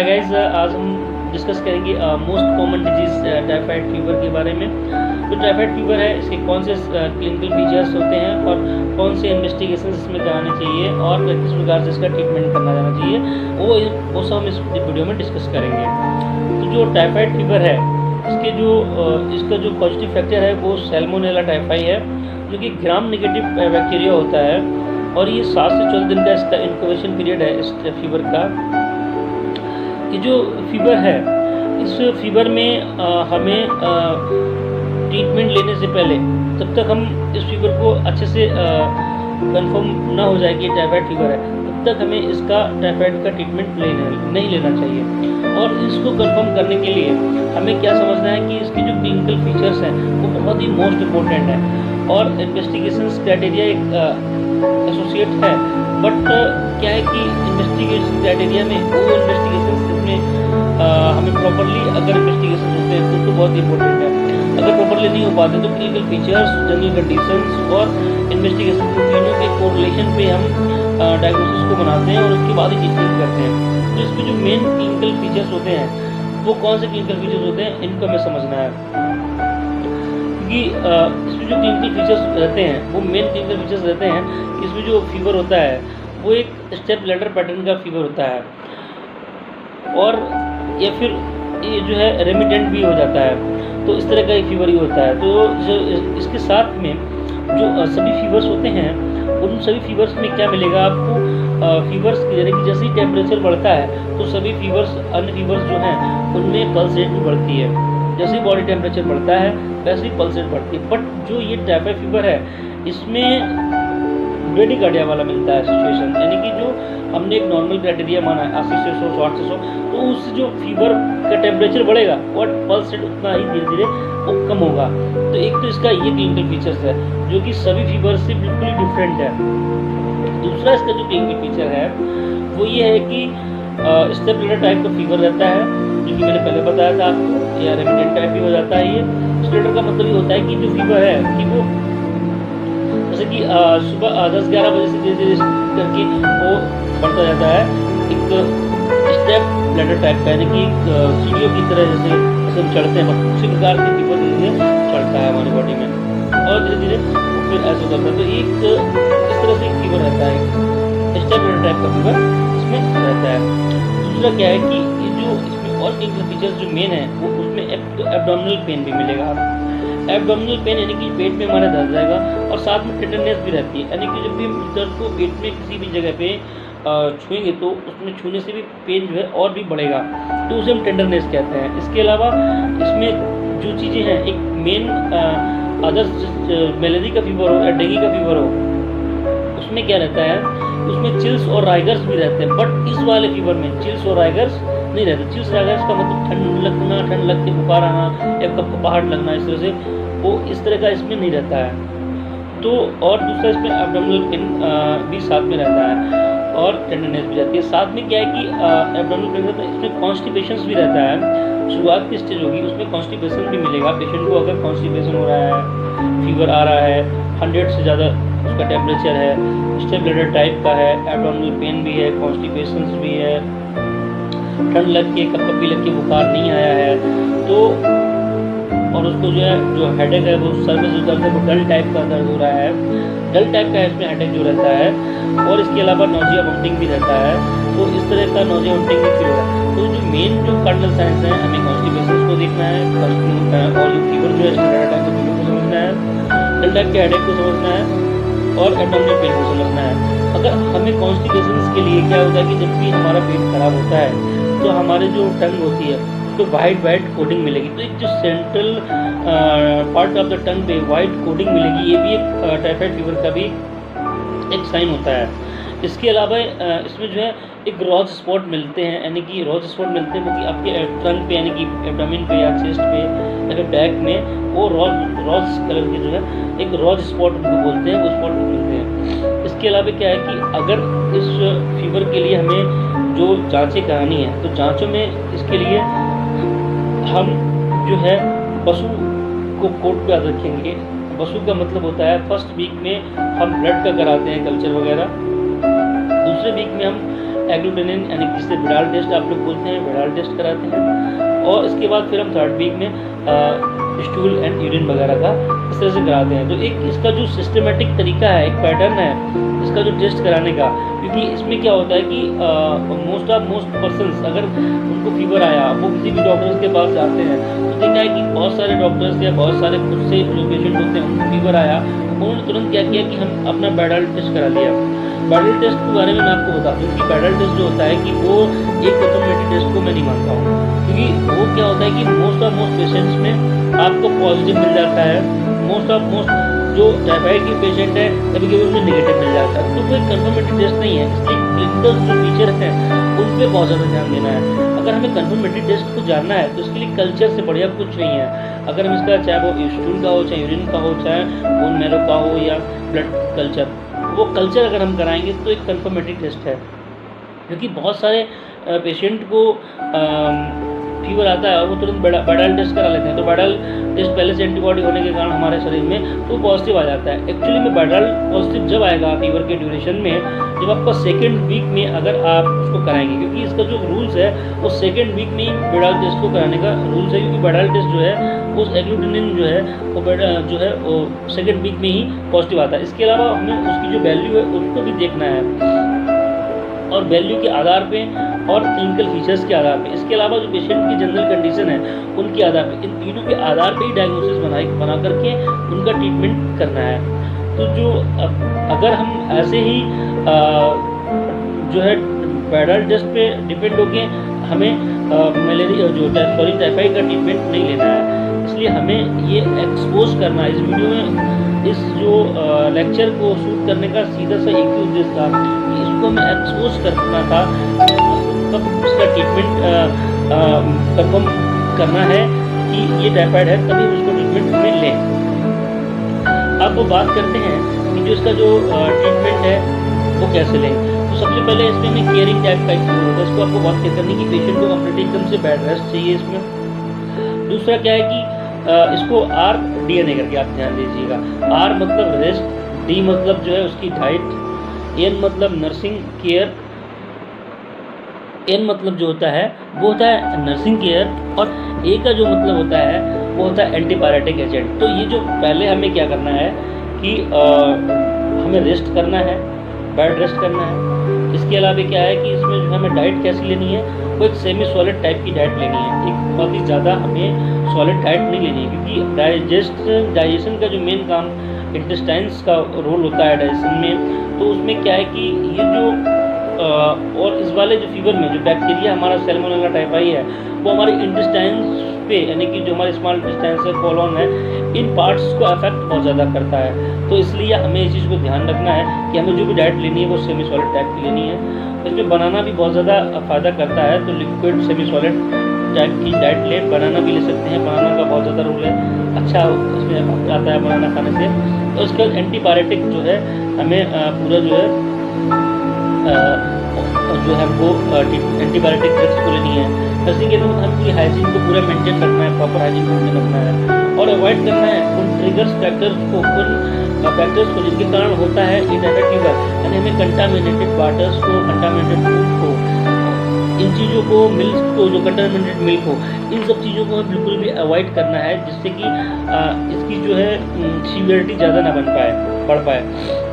Hi guys, आज हम discuss करेंगे most common disease typhoid fever के बारे में। तो टाइफाइड फीवर है, इसके कौन से क्लिनिकल फीचर्स होते हैं और कौन से इन्वेस्टिगेशन इसमें कराने चाहिए और किस प्रकार से इसका ट्रीटमेंट करना जाना चाहिए, वो सब हम इस वीडियो में डिस्कस करेंगे। तो जो टाइफाइड फीवर है, इसका जो पॉजिटिव फैक्टर है वो सैल्मोनेला टाइफाई है, जो कि ग्राम नेगेटिव बैक्टीरिया होता है और ये 7 से 14 दिन का इसका इंक्यूबेशन पीरियड है इस फीवर का। ये जो फीवर है, इस फीवर में हमें ट्रीटमेंट लेने से पहले, जब तक हम इस फीवर को अच्छे से कंफर्म ना हो जाए कि टाइफाइड फीवर है, तब तक हमें इसका टाइफाइड का ट्रीटमेंट नहीं लेना चाहिए। और इसको कंफर्म करने के लिए हमें क्या समझना है कि इसके जो क्लिनिकल फीचर्स हैं वो बहुत ही मोस्ट इम्पोर्टेंट है और इन्वेस्टिगेशंस क्राइटेरिया एक एसोसिएट है। बट क्या है कि इन्वेस्टिगेशन क्राइटेरिया में वो इन्वेस्टिगेशन इसमें हमें प्रॉपरली अगर इन्वेस्टिगेशन होते हैं तो बहुत इंपॉर्टेंट है। अगर प्रॉपरली नहीं हो पाते तो क्लिनिकल फीचर्स, जनरल कंडीशंस और इन्वेस्टिगेशन तीनों के कोरिलेशन पे हम डायग्नोसिस को बनाते हैं और उसके बाद ही ट्रीटमेंट करते हैं। तो इसमें जो मेन क्लिनिकल फीचर्स होते हैं वो कौन से क्लिनिकल फीचर्स होते हैं, इनको हमें समझना है। क्योंकि इसमें जो क्लिनिकल फीचर्स रहते हैं वो मेन क्लिनिकल फीचर्स रहते हैं कि इसमें जो फीवर होता है वो एक स्टेप लैडर पैटर्न का फीवर होता है और या फिर ये जो है रेमिटेंट भी हो जाता है। तो इस तरह का एक फीवर ही होता है। तो जो इसके साथ में जो सभी फीवर्स होते हैं, उन सभी फीवर्स में क्या मिलेगा आपको, फीवर्स यानी कि जैसे ही टेम्परेचर बढ़ता है तो सभी फीवर्स, अन्य फीवर्स जो हैं उनमें पल्स रेट भी बढ़ती है। जैसे ही बॉडी टेम्परेचर बढ़ता है वैसे ही पल्स रेट बढ़ती है। बट जो ये टाइफाइड फीवर है, इसमें ब्रेडिकार्डिया वाला मिलता है सिचुएशन, यानी कि जो हमने एक नॉर्मल क्राइटेरिया माना है 80 से 100, 60 से 100, तो उससे जो फीवर का टेम्परेचर बढ़ेगा और पल्स रेट उतना ही धीरे धीरे वो कम होगा। तो एक तो इसका ये क्लिनिकल फीचर्स है जो कि सभी फीवर से बिल्कुल ही डिफरेंट है। दूसरा इसका जो क्लिनिकल फीचर है वो ये है कि स्टेप लैडर टाइप का फीवर रहता है, जो कि मैंने पहले बताया था आपको, या रेमिटेंट टाइप भी हो जाता है। ये स्टेप लैडर का मतलब ये होता है कि जो फीवर है कि वो जैसे कि सुबह 10-11 बजे से धीरे धीरे करके वो बढ़ता जाता है, एक स्टेप लैडर टाइप का, यानी कि सीढ़ियों की तरह जैसे हम चढ़ते हैं, उसी प्रकार से फीवर धीरे धीरे चढ़ता है हमारी बॉडी में और धीरे धीरे फिर ऐसा करता है। तो एक इस तरह से एक फीवर रहता है, स्टेप लैडर टाइप का फीवर इसमें रहता है। दूसरा क्या है कि ये जो इसमें और क्लिनिकल फीचर्स जो मेन है वो उसमें एब्डोमिनल पेन भी मिलेगा आपको। एब्डोमिनल पेन यानी कि पेट में हमारा दर्द रहेगा और साथ में टेंडरनेस भी रहती है, यानी कि जब भी हम दर्द को पेट में किसी भी जगह पे छुएंगे तो उसमें छूने से भी पेन जो है और भी बढ़ेगा, तो उसे हम टेंडरनेस कहते हैं। इसके अलावा इसमें जो चीज़ें हैं, एक मेन अदर मलेरिया का फीवर हो या डेंगू का फीवर हो, उसमें क्या रहता है, उसमें चिल्स और राइगर्स भी रहते हैं। बट इस वाले फीवर में चिल्स और राइगर्स नहीं रहते। चिल्स राइगर्स का मतलब ठंड लगना, ठंड लग के बुखार आना या कपकपाहट लगना, इस तरह से वो इस तरह का इसमें नहीं रहता है। तो और दूसरा इसमें एब्डोमिनल पेन भी साथ में रहता है और टेंडरनेस भी रहती है। साथ में क्या है कि एब्डोमिनल पेन रहता है, इसमें कॉन्स्टिपेशन भी रहता है। शुरुआत की स्टेज होगी उसमें कॉन्स्टिपेशन भी मिलेगा पेशेंट को। अगर कॉन्स्टिपेशन हो रहा है, फीवर आ रहा है, 100 से ज़्यादा उसका टेम्परेचर है, स्टेप लैडर टाइप का है, एब्डोमिनल पेन भी है, कॉन्स्टिपेशन भी है, ठंड लग के कपकपी लग के बुखार नहीं आया है, तो और उसको जो हेडेक है वो सर में जो दर्द है वो डल टाइप का दर्द हो रहा है, डल टाइप का इसमें हेडेक जो रहता है, और इसके अलावा नोजिया वोमिटिंग भी रहता है। तो इस तरह का नोजिया वोमिटिंग भी फील हो रहा है। तो जो मेन जो कार्डिनल साइंस हैं, हमें कॉन्स्टिपेशन को देखना है और ये फीवर जो है स्टेप टाइप के फीवर को समझना है, डल टाइप के हेडेक को समझना है और एब्डोमिनल पेन को समझना है। अगर हमें कॉन्स्टिपेशन के लिए क्या होता है कि जब भी हमारा पेट खराब होता है तो हमारे जो टंग होती है तो वाइट कोडिंग मिलेगी। तो एक जो central part of the tongue पे वाइट कोडिंग मिलेगी, ये भी एक टाइफाइड फीवर का भी एक साइन होता है। इसके अलावा इसमें जो है एक रॉज स्पॉट मिलते हैं, यानी कि रॉज स्पॉट मिलते हैं वो कि आपके टंग पे, यानी कि एब्डोमेन पे या चेस्ट पे या फिर बैक में, वो रॉज कलर के जो है एक रॉज स्पॉट उनको बोलते हैं, वो स्पॉट मिलते हैं। इसके अलावा क्या है कि अगर इस फीवर के लिए हमें जो जाँचें करानी है तो जाँचों में इसके लिए हम जो है पशु को कोर्ट पे याद रखेंगे। पशु का मतलब होता है फर्स्ट वीक में हम ब्लड का कराते हैं कल्चर वगैरह, दूसरे वीक में हम एग्लूटिनिन यानी जिसे विडाल टेस्ट आप लोग बोलते हैं, विडाल टेस्ट कराते हैं। और इसके बाद फिर हम 3rd वीक में स्टूल एंड यूरिन वगैरह का इस तरह से कराते हैं। तो एक इसका जो सिस्टमेटिक तरीका है, एक पैटर्न है इसका जो टेस्ट कराने का, क्योंकि इसमें क्या होता है कि मोस्ट पर्सन्स अगर उनको फीवर आया, वो किसी भी डॉक्टर्स के पास जाते हैं तो देखा है कि बहुत सारे डॉक्टर्स या बहुत सारे खुद से जो पेशेंट होते हैं उनको फीवर आया, उन्होंने तुरंत क्या किया कि हम अपना बैडल टेस्ट करा लिया। बैडल टेस्ट के बारे में मैं आपको बता दूं कि बैडल टेस्ट जो होता है कि वो एक कंफर्मेटरी टेस्ट को मैं नहीं मानता हूँ, क्योंकि वो क्या होता है कि मोस्ट पेशेंट्स में आपको पॉजिटिव मिल जाता है, मोस्ट जो टाइफाइड की पेशेंट है कभी कभी उन्हें नेगेटिव मिल जाता है। तो कोई कंफर्मेटरी टेस्ट नहीं है, इसलिए क्लिनिकल जो फीचर हैं उन पर बहुत ज़्यादा ध्यान देना है। अगर हमें कंफर्मेटरी टेस्ट को जानना है तो इसके लिए कल्चर से बढ़िया कुछ नहीं है। अगर हम इसका चाहे वो स्टूल का हो, चाहे यूरिन का हो, चाहे बोन मैरो का हो या ब्लड कल्चर, वो कल्चर अगर हम कराएंगे तो एक कंफर्मेटरी टेस्ट है। क्योंकि बहुत सारे पेशेंट को फीवर आता है और वो तुरंत बैडल टेस्ट करा लेते हैं, तो बैडल टेस्ट पहले से एंटीबॉडी होने के कारण हमारे शरीर में तो पॉजिटिव आ जाता है। एक्चुअली में बैडल पॉजिटिव जब आएगा फीवर के ड्यूरेशन में, जब आपका 2nd वीक में अगर आप उसको कराएंगे, क्योंकि इसका जो रूल्स है वो 2nd वीक में ही बैडल टेस्ट को कराने का रूल्स है, क्योंकि बैडल टेस्ट जो है उस एग्लूटिनिन जो है वो जो है वो 2nd वीक में ही पॉजिटिव आता है। इसके अलावा हमें उसकी जो वैल्यू है उसको भी देखना है, और वैल्यू के आधार पे और क्लिनिकल फीचर्स के आधार पे, इसके अलावा जो पेशेंट की जनरल कंडीशन है उनके आधार पे, इन तीनों के आधार पे ही डायग्नोसिस बना करके उनका ट्रीटमेंट करना है। तो जो अगर हम ऐसे ही जो है बैडल टेस्ट पे डिपेंड होके हमें टाइफाइड का ट्रीटमेंट नहीं लेना है। इसलिए हमें ये एक्सपोज करना है। इस वीडियो में इस जो लेक्चर को शूट करने का सीधा सा एक ही उद्देश्य था कि इसको हमें एक्सपोज करना था, कब उसका ट्रीटमेंट कंफर्म करना है कि ये टाइफाइड है, तभी उसको ट्रीटमेंट में लें। अब वो बात करते हैं कि जो इसका जो ट्रीटमेंट है वो कैसे लें। तो सबसे पहले इसमें हमें केयरिंग टाइप का एक्सपोज होता है, इसको आपको बहुत केयर करनी कि पेशेंट को कंप्लीटली एकदम से बेड रेस्ट चाहिए इसमें। दूसरा क्या है कि इसको RDNA करके आप ध्यान दीजिएगा। R मतलब रेस्ट, D मतलब जो है उसकी डाइट, N मतलब नर्सिंग केयर, N मतलब जो होता है वो होता है नर्सिंग केयर, और A का जो मतलब होता है वो होता है एंटीबायोटिक एजेंट। तो ये जो पहले हमें क्या करना है कि हमें रेस्ट करना है, बेड रेस्ट करना है। इसके अलावा क्या है कि इसमें जो हमें डाइट कैसी लेनी है, वो एक सेमी सॉलिड टाइप की डाइट लेनी है, एक बहुत ही ज़्यादा हमें सॉलिड डाइट नहीं लेनी है, क्योंकि डाइजेशन का जो मेन काम इंटेस्टाइन्स का रोल होता है डाइजेशन में। तो उसमें क्या है कि ये जो और इस वाले जो फीवर में जो बैक्टीरिया हमारा सैल्मोनेला टाइफाई है वो हमारे इंटेस्टाइन्स पे, यानी कि जो हमारे स्मॉल इंटेस्टाइन्स है, कोलोन है, इन पार्ट्स को अफेक्ट बहुत ज़्यादा करता है। तो इसलिए हमें इस चीज़ को ध्यान रखना है कि हमें जो भी डाइट लेनी है वो सेमी सॉलिड टाइप की लेनी है। इसमें बनाना भी बहुत ज़्यादा फ़ायदा करता है, तो लिक्विड सेमी सॉलिड टाइप की डाइट ले, बनाना भी ले सकते हैं, बनाना का बहुत ज़्यादा रोल है, अच्छा इसमें आता है बनाना खाने से। तो उसके बाद एंटीबायोटिक जो है हमें पूरा जो है वो एंटीबायोटिक ड्रग्स को लेनी है। नर्सिंग के अंदर हमें पूरी हाइजीन को पूरा मेंटेन रखना है, प्रॉपर हाइजीन को मेंटेन रखना है, और अवॉइड करना है उन ट्रिगर्स फैक्टर्स को, उन फैक्टर्स को जिनके कारण होता है ये टाइफाइड फीवर। यानी हमें कंटामिनेटेड वाटर्स को, कंटामिनेटेड फूड को, इन चीज़ों को, मिल्क को, जो कंटामिनेटेड मिल्क हो, इन सब चीज़ों को हमें बिल्कुल भी अवॉइड करना है, जिससे कि इसकी जो है सीवियरिटी ज़्यादा ना बढ़ पाए।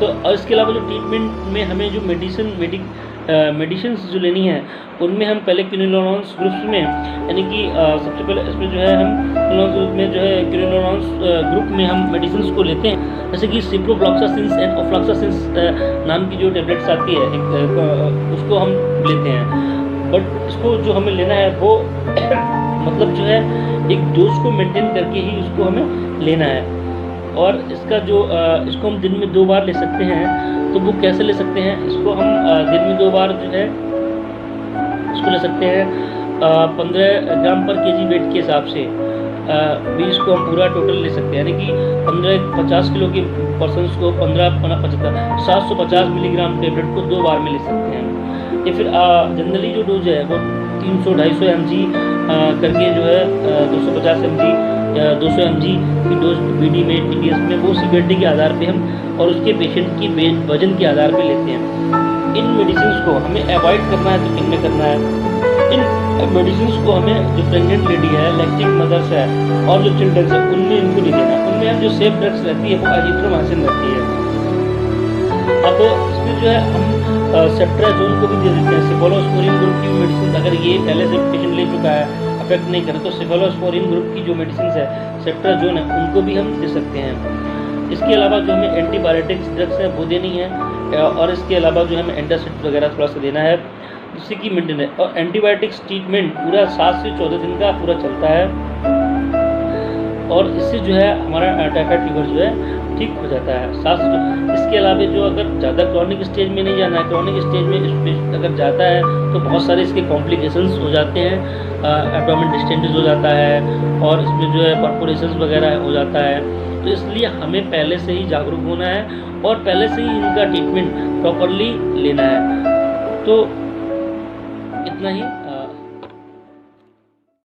तो और इसके अलावा जो ट्रीटमेंट में हमें जो मेडिसिन जो लेनी है उनमें हम पहले क्विनोलोन्स ग्रुप्स में, यानी कि सबसे पहले इसमें जो है हम ग्रुप में जो है क्विनोलोन्स ग्रुप में हम मेडिसिन को लेते हैं, जैसे कि सिप्रोफ्लॉक्सासिन एंड ऑफ्लॉक्सासिन नाम की जो टेबलेट्स आती है उसको हम लेते हैं। बट इसको जो हमें लेना है वो मतलब जो है एक डोज को मेंटेन करके ही उसको हमें लेना है। और इसका जो इसको हम दिन में 2 बार ले सकते हैं। तो वो कैसे ले सकते हैं, इसको हम दिन में 2 बार जो है इसको ले सकते हैं 15 ग्राम पर केजी वेट के हिसाब से भी इसको हम पूरा टोटल ले सकते हैं, यानी कि 50 किलो के पर्सन्स को 750 मिलीग्राम टेबलेट को 2 बार में ले सकते हैं। या फिर जनरली जो डोज है वो 300-250 mg करके जो है 250 mg या 200 mg की डोज BD में, TDS में, वो सीवियरिटी के आधार पे हम और उसके पेशेंट की वजन के आधार पे लेते हैं। इन मेडिसिन को हमें अवॉइड करना है तो किन में करना है। इन मेडिसिन को हमें जो प्रेग्नेंट लेडी है, लैक्टिंग मदर्स है और जो चिल्ड्रंस है उनमें इनको नहीं देना। उनमें हम जो सेफ ड्रग्स रहती है वो एजिथ्रोमाइसिन रहती है। अब इसमें जो है हम सेफ्ट्राजोन को भी दे देते हैं। सेफालोस्पोरिन ग्रुप की मेडिसिन अगर ये पहले से पेशेंट ले चुका है, अफेक्ट नहीं करे, तो सेफालोस्पोरिन ग्रुप की जो मेडिसिन है, सेफ्ट्राजोन है, उनको भी हम दे सकते हैं। इसके अलावा जो हमें एंटीबायोटिक्स ड्रग्स है वो देनी है, और इसके अलावा जो हमें एंटासिड वगैरह थोड़ा सा देना है जिससे कि मेंटेन है। और एंटीबायोटिक्स ट्रीटमेंट पूरा 7 से 14 दिन का पूरा चलता है, और इससे जो है हमारा टाइफाइड फीवर जो है ठीक हो जाता है। इसके अलावा जो अगर ज़्यादा क्रॉनिक स्टेज में नहीं जाना है, क्रॉनिक स्टेज में अगर जाता है तो बहुत सारे इसके कॉम्प्लिकेशंस हो जाते हैं, एब्डोमेन डिस्टेंस हो जाता है और इसमें जो है परफोरेशंस वगैरह हो जाता है। तो इसलिए हमें पहले से ही जागरूक होना है और पहले से ही इनका ट्रीटमेंट प्रॉपरली लेना है। तो इतना ही।